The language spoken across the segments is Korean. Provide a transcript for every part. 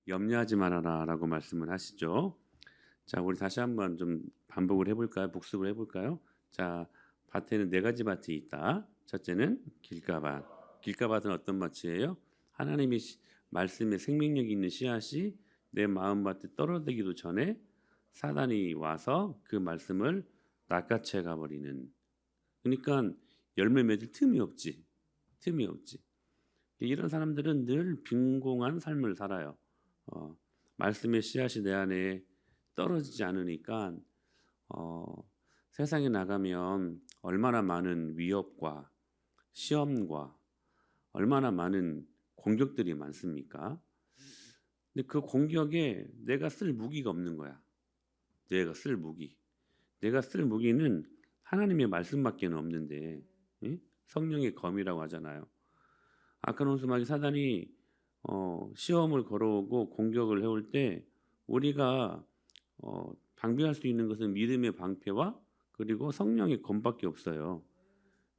염려하지 말아라라고 말씀을 하시죠. 자, 우리 다시 한번 좀 반복을 해볼까요? 복습을 해볼까요? 자, 밭에는 네 가지 밭이 있다. 첫째는 길가밭. 길가밭은 어떤 밭이에요? 하나님이 말씀에 생명력이 있는 씨앗이 내 마음밭에 떨어지기도 전에 사단이 와서 그 말씀을 낚아채 가버리는. 그러니까 열매 맺을 틈이 없지. 틈이 없지. 이런 사람들은 늘 빈공한 삶을 살아요. 어, 말씀의 씨앗이 내 안에 떨어지지 않으니까 어, 세상에 나가면 얼마나 많은 위협과 시험과 얼마나 많은 공격들이 많습니까? 근데 그 공격에 내가 쓸 무기가 없는 거야. 내가 쓸 무기. 내가 쓸 무기는 하나님의 말씀밖에 없는데, 예? 성령의 검이라고 하잖아요. 악한 원수마귀 사단이 시험을 걸어오고 공격을 해올 때 우리가 방비할 수 있는 것은 믿음의 방패와 그리고 성령의 검밖에 없어요.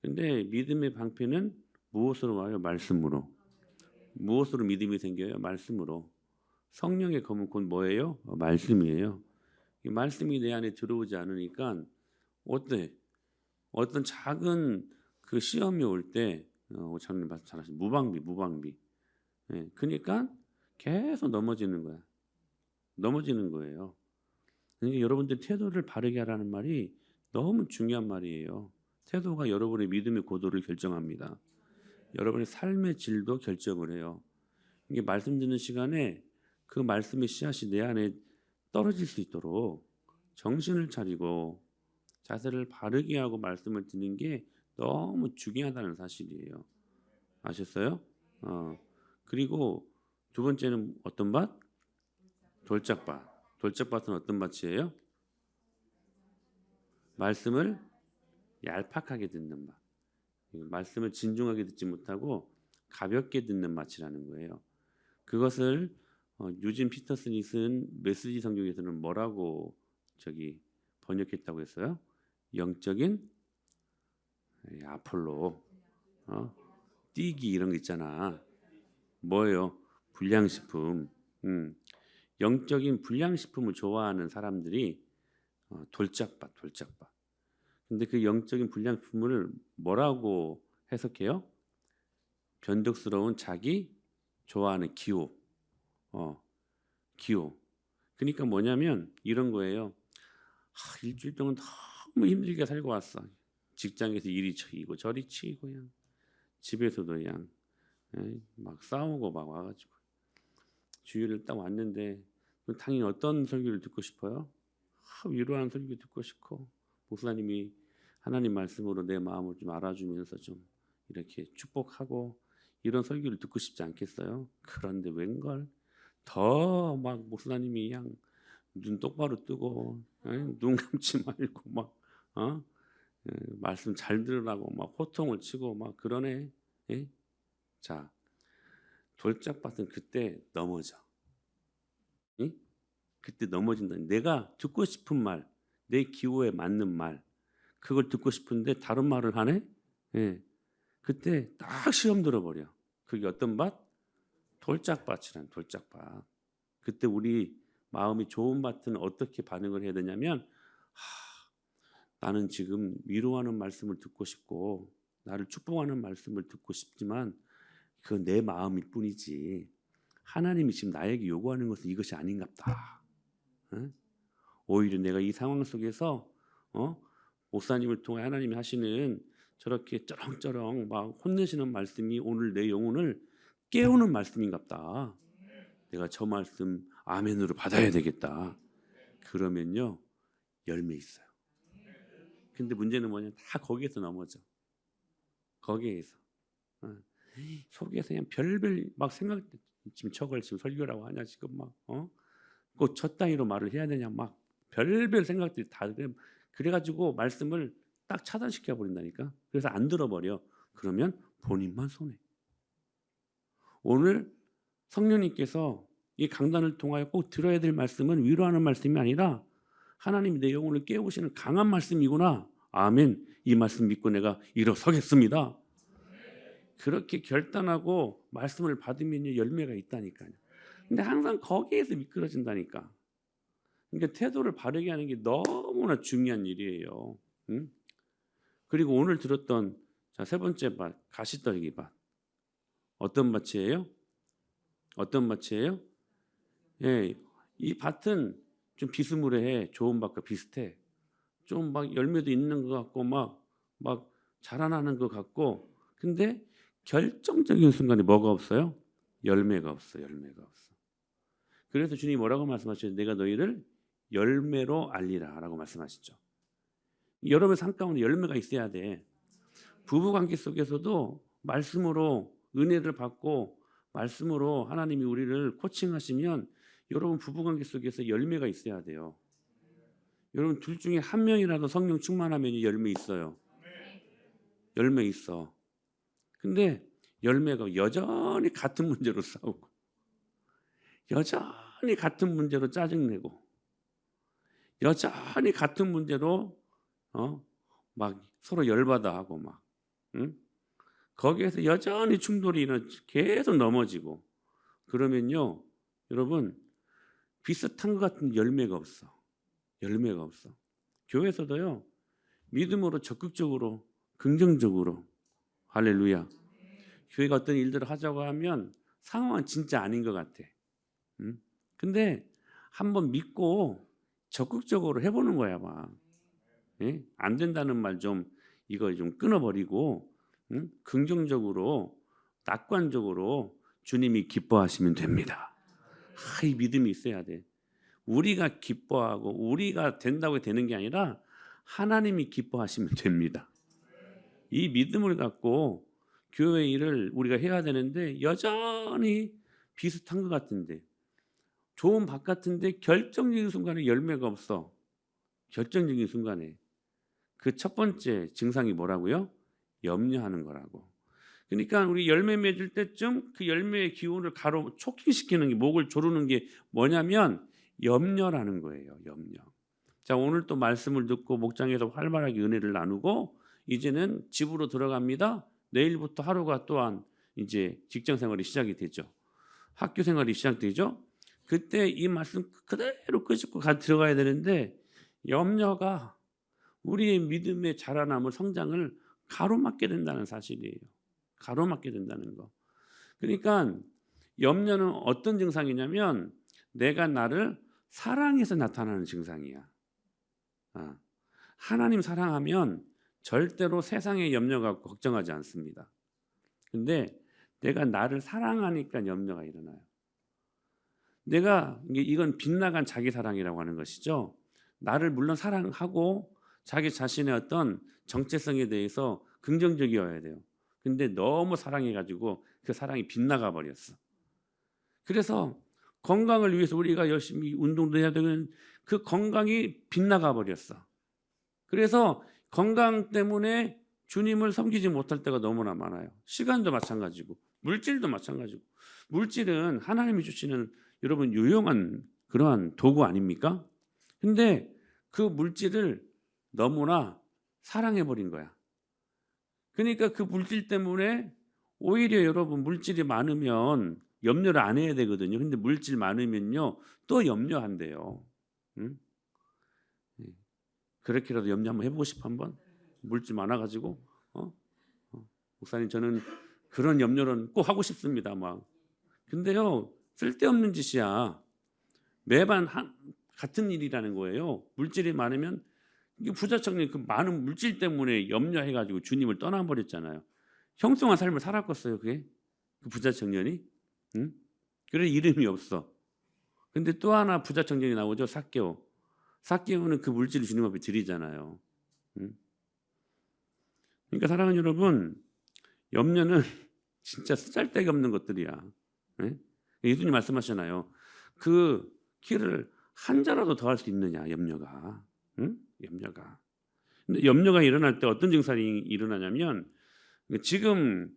근데 믿음의 방패는 무엇으로 와요? 말씀으로. 무엇으로 믿음이 생겨요? 말씀으로. 성령의 검은 곧 뭐예요? 말씀이에요. 이 말씀이 내 안에 들어오지 않으니까 어때? 어떤 작은 그 시험이 올 때, 오찬님 말씀 잘하신 무방비. 예, 그러니까 계속 넘어지는 거야. 넘어지는 거예요. 그러니까 여러분들 태도를 바르게 하라는 말이 너무 중요한 말이에요. 태도가 여러분의 믿음의 고도를 결정합니다. 여러분의 삶의 질도 결정을 해요. 이게 말씀 듣는 시간에 그 말씀의 씨앗이 내 안에 떨어질 수 있도록 정신을 차리고 자세를 바르게 하고 말씀을 듣는 게 너무 중요하다는 사실이에요. 아셨어요? 그리고 두 번째는 어떤 밭? 돌짝밭. 돌짝밭은 어떤 밭이에요? 말씀을 얄팍하게 듣는 밭. 말씀을 진중하게 듣지 못하고 가볍게 듣는 밭이라는 거예요. 그것을 유진 피터슨이 쓴 메시지 성경에서는 뭐라고 번역했다고 했어요? 영적인 아폴로, 뛰기 이런 거 있잖아. 뭐예요? 불량식품. 영적인 불량식품을 좋아하는 사람들이 돌짝밭. 근데 그 영적인 불량식품을 뭐라고 해석해요? 변덕스러운 자기 좋아하는 기호. 기호. 그러니까 뭐냐면 이런 거예요. 일주일 동안 너무 힘들게 살고 왔어. 직장에서 일이 치이고 저리 치이고 그냥 집에서도 그냥 막 싸우고 막 와가지고 주일을 딱 왔는데 당연히 어떤 설교를 듣고 싶어요? 위로하는 설교 듣고 싶고 목사님이 하나님 말씀으로 내 마음을 좀 알아주면서 좀 이렇게 축복하고 이런 설교를 듣고 싶지 않겠어요? 그런데 웬걸 더 막 목사님이 그냥 눈 똑바로 뜨고 눈 감지 말고 막 말씀 잘 들으라고 막 호통을 치고 막 그러네. 예? 자, 돌짝밭은 그때 넘어져. 예? 그때 넘어진다. 내가 듣고 싶은 말, 내 기호에 맞는 말, 그걸 듣고 싶은데 다른 말을 하네. 예. 그때 딱 시험 들어버려. 그게 어떤 밭? 돌짝밭이란 돌짝밭. 그때 우리 마음이 좋은 밭은 어떻게 반응을 해야 되냐면 나는 지금 위로하는 말씀을 듣고 싶고 나를 축복하는 말씀을 듣고 싶지만 그건 내 마음일 뿐이지 하나님이 지금 나에게 요구하는 것은 이것이 아닌갑다. 오히려 내가 이 상황 속에서 목사님을 통해 하나님이 하시는 저렇게 쩌렁쩌렁 막 혼내시는 말씀이 오늘 내 영혼을 깨우는 말씀인갑다. 내가 저 말씀 아멘으로 받아야 되겠다. 그러면요 열매 있어요. 근데 문제는 뭐냐? 다 거기에서 넘어져. 거기에서 속에서 그냥 별별 막 생각 지금 저걸 지금 설교라고 하냐 지금 막 꼭 저 따위로 말을 해야 되냐 막 별별 생각들이 다 그래가지고 말씀을 딱 차단시켜 버린다니까. 그래서 안 들어버려. 그러면 본인만 손해. 오늘 성령님께서 이 강단을 통하여 꼭 들어야 될 말씀은 위로하는 말씀이 아니라 하나님이 내 영혼을 깨우시는 강한 말씀이구나. 아멘. 이 말씀 믿고 내가 일어서겠습니다. 그렇게 결단하고 말씀을 받으면 열매가 있다니까요. 근데 항상 거기에서 미끄러진다니까. 그러니까 태도를 바르게 하는 게 너무나 중요한 일이에요. 응? 그리고 오늘 들었던 세 번째 밭, 가시떨기 밭. 어떤 밭이에요? 어떤 밭이에요? 예, 이 밭은 좀 비스무리해. 좋은 밭과 비슷해. 좀 막 열매도 있는 것 같고 막 자라나는 것 같고, 근데 결정적인 순간에 뭐가 없어요? 열매가 없어. 열매가 없어. 그래서 주님이 뭐라고 말씀하시죠? 내가 너희를 열매로 알리라라고 말씀하시죠. 여러분 삶 가운데 열매가 있어야 돼. 부부 관계 속에서도 말씀으로 은혜를 받고 말씀으로 하나님이 우리를 코칭하시면 여러분 부부 관계 속에서 열매가 있어야 돼요. 여러분 둘 중에 한 명이라도 성령 충만하면 열매 있어요. 열매 있어. 근데 열매가 여전히 같은 문제로 싸우고 여전히 같은 문제로 짜증내고 여전히 같은 문제로 막 서로 열받아 하고 막 응? 거기에서 여전히 충돌이 계속 넘어지고 그러면요 여러분 비슷한 것 같은 열매가 없어. 열매가 없어. 교회에서도요 믿음으로 적극적으로 긍정적으로 할렐루야 교회가 어떤 일들을 하자고 하면 상황은 진짜 아닌 것 같아. 응? 근데 한번 믿고 적극적으로 해보는 거야 막. 예? 안 된다는 말 좀 이거 좀 끊어버리고 응? 긍정적으로 낙관적으로 주님이 기뻐하시면 됩니다. 이 믿음이 있어야 돼. 우리가 기뻐하고 우리가 된다고 되는 게 아니라 하나님이 기뻐하시면 됩니다. 이 믿음을 갖고 교회 일을 우리가 해야 되는데 여전히 비슷한 것 같은데 좋은 밭 같은데 결정적인 순간에 열매가 없어. 결정적인 순간에. 그 첫 번째 증상이 뭐라고요? 염려하는 거라고. 그러니까 우리 열매 맺을 때쯤 그 열매의 기운을 촉진시키는 게 목을 조르는 게 뭐냐면 염려라는 거예요. 염려. 자, 오늘 또 말씀을 듣고 목장에서 활발하게 은혜를 나누고 이제는 집으로 들어갑니다. 내일부터 하루가 또한 이제 직장 생활이 시작이 되죠. 학교 생활이 시작되죠. 그때 이 말씀 그대로 끄집고 들어가야 되는데 염려가 우리의 믿음의 자라남을 성장을 가로막게 된다는 사실이에요. 가로막게 된다는 거. 그러니까 염려는 어떤 증상이냐면 내가 나를 사랑해서 나타나는 증상이야. 하나님 사랑하면 절대로 세상의 염려 갖고 걱정하지 않습니다. 근데 내가 나를 사랑하니까 염려가 일어나요. 이건 빗나간 자기 사랑이라고 하는 것이죠. 나를 물론 사랑하고 자기 자신의 어떤 정체성에 대해서 긍정적이어야 돼요. 근데 너무 사랑해가지고 그 사랑이 빗나가 버렸어. 그래서 건강을 위해서 우리가 열심히 운동도 해야 되는 그 건강이 빗나가 버렸어. 그래서 건강 때문에 주님을 섬기지 못할 때가 너무나 많아요. 시간도 마찬가지고 물질도 마찬가지고 물질은 하나님이 주시는 여러분 유용한 그러한 도구 아닙니까? 근데 그 물질을 너무나 사랑해버린 거야. 그러니까 그 물질 때문에 오히려 여러분 물질이 많으면 염려를 안 해야 되거든요. 근데 물질 많으면요 또 염려한대요. 응? 그렇게라도 염려 한번 해보고 싶어 한번? 물질 많아가지고 목사님 저는 그런 염려는 꼭 하고 싶습니다. 막 근데요 쓸데없는 짓이야. 매번 같은 일이라는 거예요. 물질이 많으면 부자 청년 그 많은 물질 때문에 염려해가지고 주님을 떠나버렸잖아요. 형통한 삶을 살았겠어요, 그게? 그 부자 청년이? 응? 그래 이름이 없어. 근데 또 하나 부자 청년이 나오죠, 삭개오. 삭개오는 그 물질을 주님 앞에 드리잖아요. 응? 그러니까 사랑하는 여러분, 염려는 진짜 쓰잘데기 없는 것들이야. 네? 예수님 말씀하시잖아요. 그 키를 한 자라도 더 할 수 있느냐, 염려가. 응? 염려가. 근데 염려가 일어날 때 어떤 증상이 일어나냐면 지금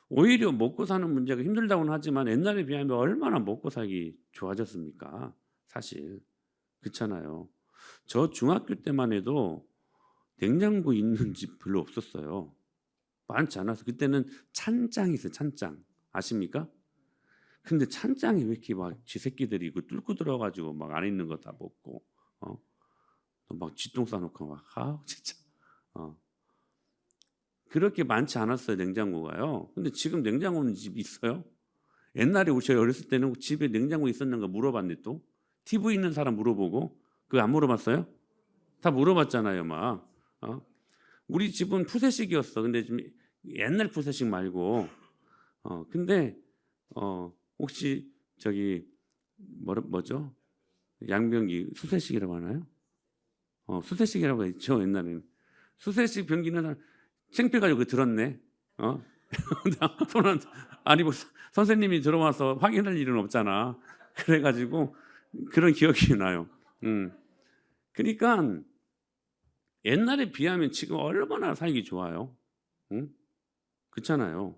오히려 먹고 사는 문제가 힘들다고는 하지만 옛날에 비하면 얼마나 먹고 살기 좋아졌습니까? 사실 그렇잖아요. 저 중학교 때만 해도 냉장고 있는 집 별로 없었어요. 많지 않아서 그때는 찬장이 있어요. 찬장 아십니까? 근데 찬장에 왜 이렇게 막 지 새끼들이 그 뚫고 들어가지고 막 안에 있는 거 다 먹고 또 막 쥐똥 싸놓고 막 진짜 그렇게 많지 않았어요 냉장고가요. 근데 지금 냉장고 있는 집 있어요? 옛날에 저희 어렸을 때는 집에 냉장고 있었는가 물어봤는데 또 TV 있는 사람 물어보고 그거 안 물어봤어요? 다 물어봤잖아요 막. 우리 집은 푸세식이었어. 근데 좀 옛날 푸세식 말고 근데 혹시 저기 뭐죠? 양변기 수세식이라고 하나요? 수세식이라고 했죠 옛날에는. 수세식 변기는 창피해가지고 그 들었네. 손은 아니 뭐 선생님이 들어와서 확인할 일은 없잖아. 그래가지고 그런 기억이 나요. 그러니까 옛날에 비하면 지금 얼마나 살기 좋아요. 응? 그렇잖아요.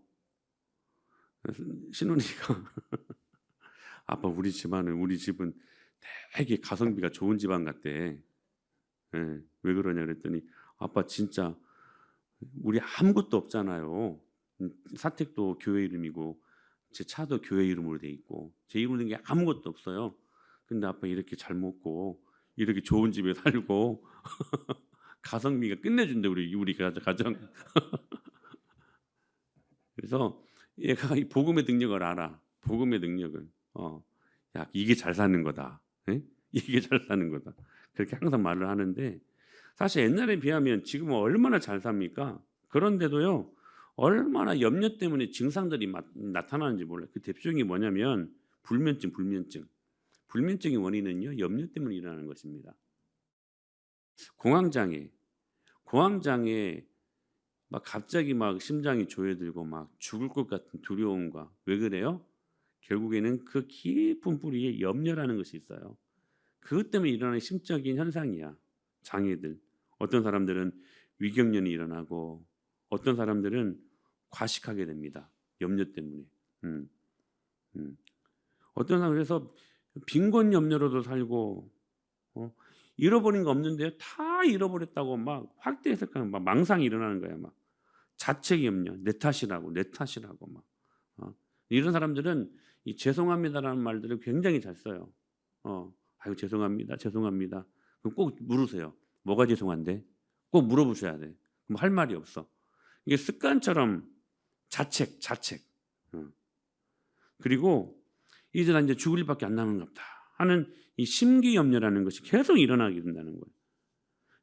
신혼이가 아빠 우리 집은 되게 가성비가 좋은 집안 같대. 예, 왜 그러냐 그랬더니 아빠 진짜 우리 아무것도 없잖아요. 사택도 교회 이름이고 제 차도 교회 이름으로 돼 있고 제 이름으로 된 게 아무것도 없어요. 근데 아빠 이렇게 잘 먹고 이렇게 좋은 집에 살고 가성비가 끝내준대 우리 가정. 그래서 얘가 이 복음의 능력을 알아. 복음의 능력을. 야 이게 잘 사는 거다. 에? 이게 잘 사는 거다. 그렇게 항상 말을 하는데 사실 옛날에 비하면 지금은 얼마나 잘 삽니까? 그런데도요 얼마나 염려 때문에 증상들이 나타나는지 몰라요. 그 대표적인 게 뭐냐면 불면증. 불면증의 원인은요 염려 때문에 일어나는 것입니다. 공황장애 막 갑자기 막 심장이 조여들고 막 죽을 것 같은 두려움과 왜 그래요? 결국에는 그 깊은 뿌리에 염려라는 것이 있어요. 그것 때문에 일어나는 심적인 현상이야. 장애들. 어떤 사람들은 위경련이 일어나고 어떤 사람들은 과식하게 됩니다. 염려 때문에. 음, 음. 어떤 사람은 그래서 빈곤 염려로도 살고 잃어버린 거 없는데요. 다 잃어버렸다고 막 확대해석하는 막 망상이 일어나는 거야. 막 자책 염려, 내 탓이라고 막 이런 사람들은 이 죄송합니다라는 말들을 굉장히 잘 써요. 아유 죄송합니다. 그럼 꼭 물으세요. 뭐가 죄송한데? 꼭 물어보셔야 돼. 그럼 할 말이 없어. 이게 습관처럼 자책. 그리고 이제 나 이제 죽을 일밖에 안 남은가 보다 하는 이 심기 염려라는 것이 계속 일어나게 된다는 거예요.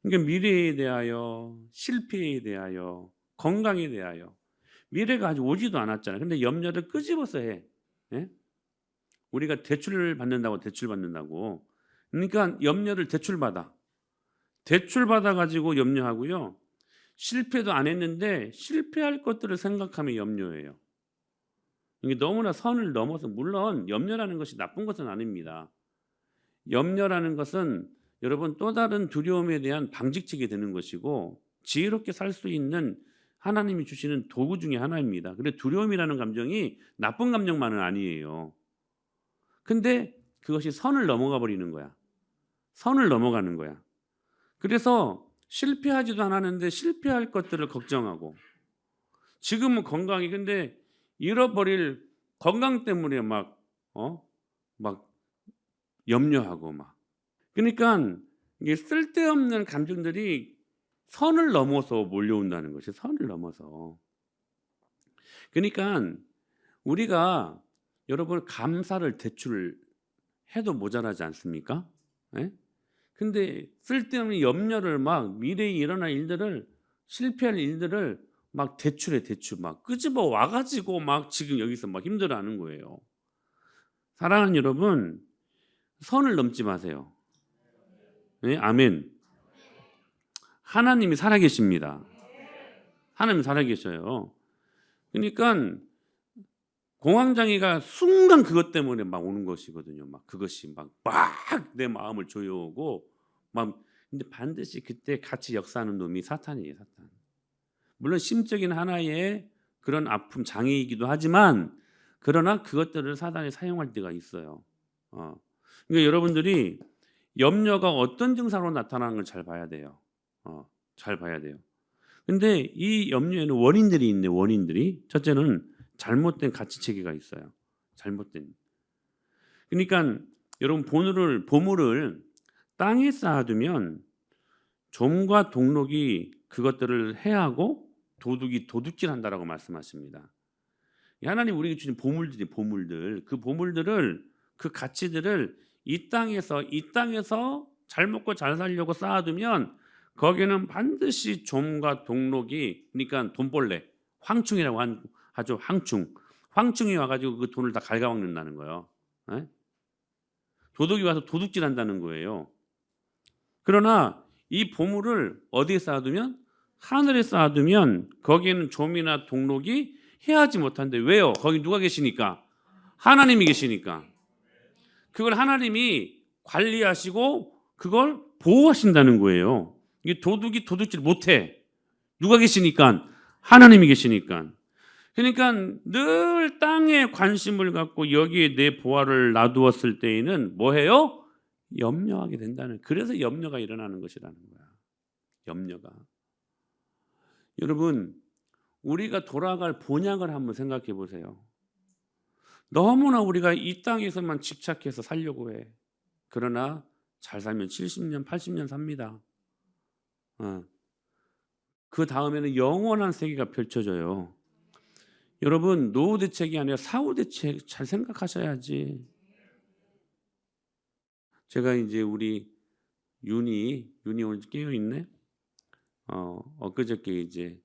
그러니까 미래에 대하여, 실패에 대하여, 건강에 대하여 미래가 아직 오지도 않았잖아요. 근데 염려를 끄집어서 해. 예? 우리가 대출 받는다고. 그러니까 염려를 대출받아 가지고 염려하고요. 실패도 안 했는데 실패할 것들을 생각하며 염려해요. 이게 너무나 선을 넘어서 물론 염려라는 것이 나쁜 것은 아닙니다. 염려라는 것은 여러분 또 다른 두려움에 대한 방직책이 되는 것이고 지혜롭게 살 수 있는 하나님이 주시는 도구 중에 하나입니다. 그래 두려움이라는 감정이 나쁜 감정만은 아니에요. 근데 그것이 선을 넘어가 버리는 거야. 선을 넘어가는 거야. 그래서 실패하지도 않았는데 실패할 것들을 걱정하고 지금은 건강이 근데 잃어버릴 건강 때문에 막 염려하고 막 그러니까 이게 쓸데없는 감정들이 선을 넘어서 몰려온다는 것이 선을 넘어서 그러니까 우리가 여러분 감사를 대출해도 모자라지 않습니까? 예? 근데 쓸데없는 염려를 막 미래에 일어날 일들을 실패할 일들을 막 대출 막 끄집어 와가지고 막 지금 여기서 막 힘들어하는 거예요. 사랑하는 여러분 선을 넘지 마세요. 네? 아멘. 하나님이 살아계십니다. 하나님이 살아계셔요. 그러니까 공황장애가 순간 그것 때문에 막 오는 것이거든요. 막 그것이 막 내 마음을 조여오고 막 근데 반드시 그때 같이 역사하는 놈이 사탄이에요. 사탄. 물론 심적인 하나의 그런 아픔 장애이기도 하지만 그러나 그것들을 사단이 사용할 때가 있어요. 그러니까 여러분들이 염려가 어떤 증상으로 나타나는 걸 잘 봐야 돼요. 잘 봐야 돼요. 근데 이 염려에는 원인들이 있네. 원인들이 첫째는 잘못된 가치 체계가 있어요. 잘못된. 그러니까 여러분 보물을 땅에 쌓아두면 좀과 동록이 그것들을 해하고 도둑이 도둑질한다라고 말씀하십니다. 하나님 우리에게 주신 보물들, 그 보물들을, 그 가치들을 이 땅에서 잘 먹고 잘 살려고 쌓아두면 거기는 반드시 좀과 동록이, 그러니까 돈벌레, 황충이라고 하죠. 황충이 와가지고 그 돈을 다 갉아먹는다는 거예요. 에? 도둑이 와서 도둑질한다는 거예요. 그러나 이 보물을 어디에 쌓아두면? 하늘에 쌓아두면 거기에는 좀이나 동록이 해하지 못한대. 왜요? 거기 누가 계시니까? 하나님이 계시니까. 그걸 하나님이 관리하시고 그걸 보호하신다는 거예요. 이게 도둑이 도둑질 못해. 누가 계시니까? 하나님이 계시니까. 그러니까 늘 땅에 관심을 갖고 여기에 내 보화를 놔두었을 때에는 뭐해요? 염려하게 된다는. 그래서 염려가 일어나는 것이라는 거야. 염려가. 여러분, 우리가 돌아갈 본향을 한번 생각해 보세요. 너무나 우리가 이 땅에서만 집착해서 살려고 해. 그러나 잘 살면 70년, 80년 삽니다. 그 다음에는 영원한 세계가 펼쳐져요. 여러분, 노후 대책이 아니라 사후 대책 잘 생각하셔야지. 제가 이제 우리 윤이 오늘 깨어 있네. 엊그저께 이제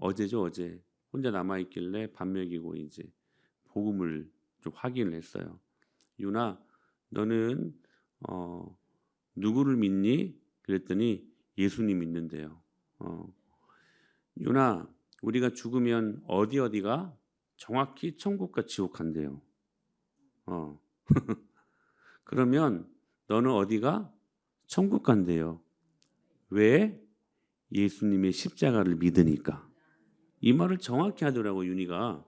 어제죠, 어제 혼자 남아 있길래 밥 먹이고 이제 복음을 좀 확인을 했어요. 윤아, 너는 누구를 믿니? 그랬더니 예수님 믿는데요. 윤아, 우리가 죽으면 어디가? 정확히 천국과 지옥 간대요. 그러면 너는 어디가? 천국 간대요. 왜? 예수님의 십자가를 믿으니까. 이 말을 정확히 하더라고 윤희가.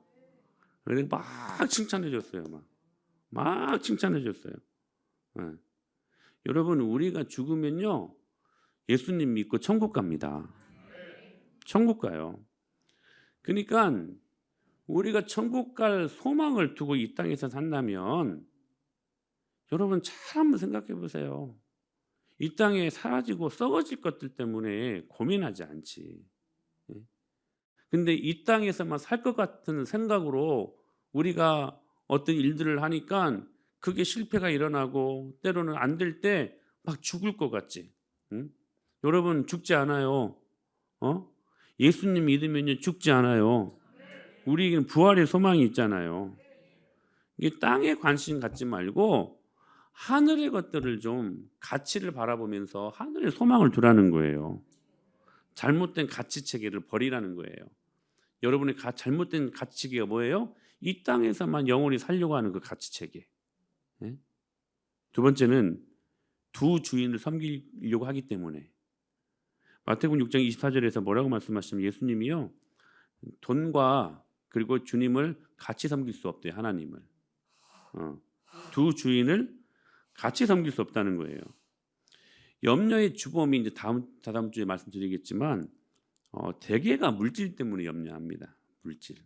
그래서 막 칭찬해 줬어요. 막 칭찬해 줬어요. 네. 여러분, 우리가 죽으면요 예수님 믿고 천국 갑니다. 천국 가요. 그러니까 우리가 천국 갈 소망을 두고 이 땅에서 산다면 여러분 잘 한번 생각해 보세요. 이 땅에 사라지고 썩어질 것들 때문에 고민하지 않지. 근데 이 땅에서만 살 것 같은 생각으로 우리가 어떤 일들을 하니까 그게 실패가 일어나고 때로는 안 될 때 막 죽을 것 같지. 응? 여러분 죽지 않아요. 예수님 믿으면 죽지 않아요. 우리에게는 부활의 소망이 있잖아요. 이게 땅에 관심 갖지 말고 하늘의 것들을 좀 가치를 바라보면서 하늘의 소망을 두라는 거예요. 잘못된 가치 체계를 버리라는 거예요. 여러분의 잘못된 가치 체계가 뭐예요? 이 땅에서만 영원히 살려고 하는 그 가치 체계. 네? 두 번째는 두 주인을 섬기려고 하기 때문에. 마태복음 6장 24절에서 뭐라고 말씀하시면 예수님이요 돈과 그리고 주님을 같이 섬길 수 없대요. 하나님을. 두 주인을 같이 섬길 수 없다는 거예요. 염려의 주범이 이제 다다음 주에 말씀드리겠지만 대개가 물질 때문에 염려합니다. 물질.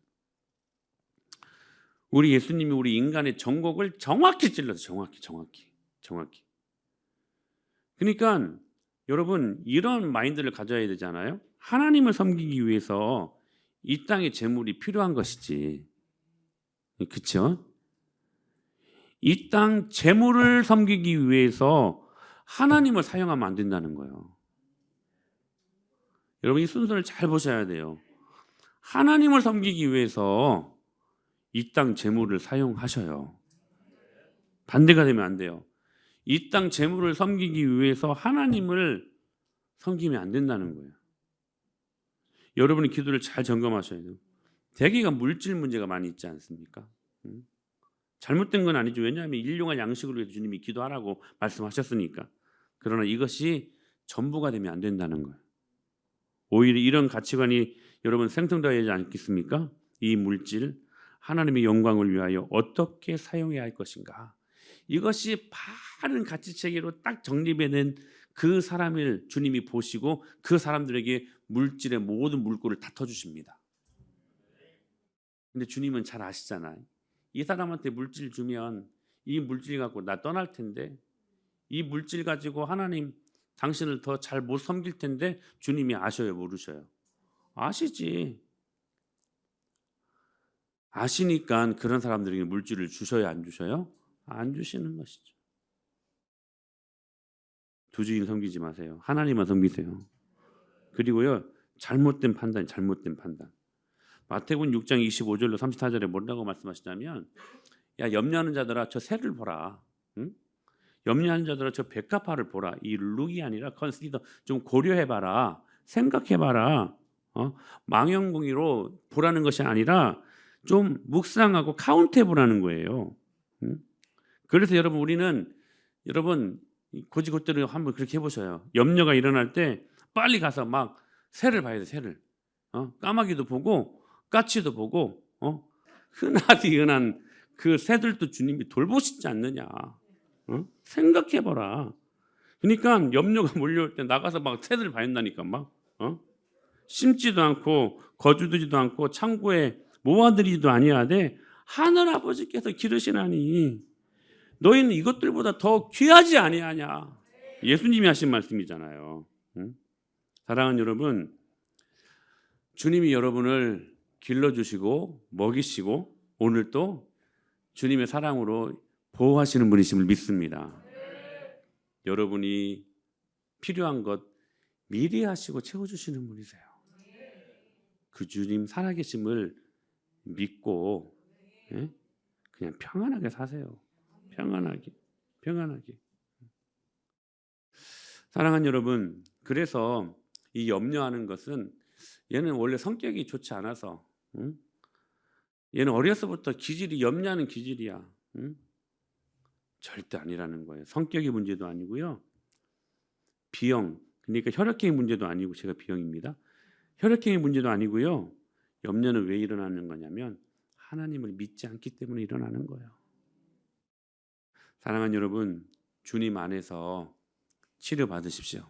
우리 예수님이 우리 인간의 정곡을 정확히 찔러서 정확히. 그러니까 여러분 이런 마인드를 가져야 되잖아요. 하나님을 섬기기 위해서 이 땅의 재물이 필요한 것이지. 그렇죠? 이 땅 재물을 섬기기 위해서 하나님을 사용하면 안 된다는 거예요. 여러분 이 순서를 잘 보셔야 돼요. 하나님을 섬기기 위해서 이 땅 재물을 사용하셔요. 반대가 되면 안 돼요. 이 땅 재물을 섬기기 위해서 하나님을 섬기면 안 된다는 거예요. 여러분이 기도를 잘 점검하셔야 돼요. 대개가 물질 문제가 많이 있지 않습니까? 잘못된 건 아니죠. 왜냐하면 일용할 양식으로 해서 주님이 기도하라고 말씀하셨으니까. 그러나 이것이 전부가 되면 안 된다는 거예요. 오히려 이런 가치관이 여러분 생성되어야 하지 않겠습니까? 이 물질, 하나님의 영광을 위하여 어떻게 사용해야 할 것인가. 이것이 바른 가치체계로 딱 정립해낸 그 사람을 주님이 보시고 그 사람들에게 물질의 모든 물꼬를 다 터주십니다. 근데 주님은 잘 아시잖아요. 이 사람한테 물질 주면 이 물질 갖고 나 떠날 텐데, 이 물질 가지고 하나님 당신을 더 잘 못 섬길 텐데 주님이 아셔요, 모르셔요? 아시지. 아시니까 그런 사람들에게 물질을 주셔요, 안 주셔요? 안 주시는 것이죠. 두 주인 섬기지 마세요. 하나님만 섬기세요. 그리고요, 잘못된 판단, 잘못된 판단. 마태복음 6장 25절로 34절에 뭐라고 말씀하시냐면, 야, 염려하는 자들아 저 새를 보라. 응? 염려하는 자들아 저 백합화를 보라. 이 룩이 아니라 컨시더, 좀 고려해봐라. 생각해봐라. 망연공의로 보라는 것이 아니라 좀 묵상하고 카운트해보라는 거예요. 응? 그래서 여러분 고지고대로 한번 그렇게 해보셔요. 염려가 일어날 때 빨리 가서 막 새를 봐야 돼. 새를. 까마귀도 보고 까치도 보고 흔하디 흔한 그 새들도 주님이 돌보시지 않느냐. 생각해봐라. 그러니까 염려가 몰려올 때 나가서 막 새들 봐야한다니까. 막 심지도 않고 거두지도 않고 창고에 모아들이지도 아니하되 하늘 아버지께서 기르시나니 너희는 이것들보다 더 귀하지 아니하냐. 예수님이 하신 말씀이잖아요. 사랑하는 여러분, 주님이 여러분을 길러주시고 먹이시고 오늘 또 주님의 사랑으로 보호하시는 분이심을 믿습니다. 여러분이 필요한 것 미리 하시고 채워주시는 분이세요. 그 주님 살아계심을 믿고 그냥 평안하게 사세요. 평안하게. 사랑하는 여러분, 그래서 이 염려하는 것은 얘는 원래 성격이 좋지 않아서 얘는 어려서부터 기질이 염려하는 기질이야. 절대 아니라는 거예요. 성격의 문제도 아니고요. 비형, 그러니까 혈액형의 문제도 아니고 제가 비형입니다. 혈액형의 문제도 아니고요. 염려는 왜 일어나는 거냐면 하나님을 믿지 않기 때문에 일어나는 거예요. 사랑하는 여러분, 주님 안에서 치료받으십시오.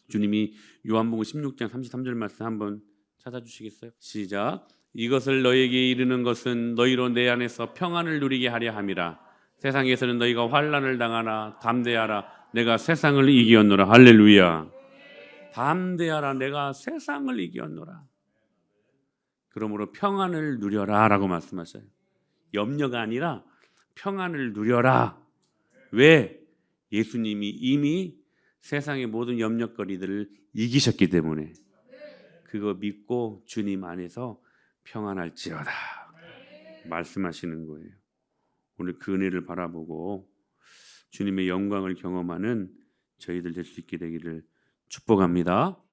주님이 요한복음 16장 33절 말씀 한번 찾아주시겠어요? 시작. 이것을 너에게 이르는 것은 너희로 내 안에서 평안을 누리게 하려 함이라. 세상에서는 너희가 환난을 당하나 담대하라. 내가 세상을 이기었노라. 할렐루야. 담대하라. 내가 세상을 이기었노라. 그러므로 평안을 누려라 라고 말씀하셔요. 염려가 아니라 평안을 누려라. 왜? 예수님이 이미 세상의 모든 염려거리들을 이기셨기 때문에 그거 믿고 주님 안에서 평안할지어다 말씀하시는 거예요. 오늘 그 은혜를 바라보고 주님의 영광을 경험하는 저희들 될 수 있게 되기를 축복합니다.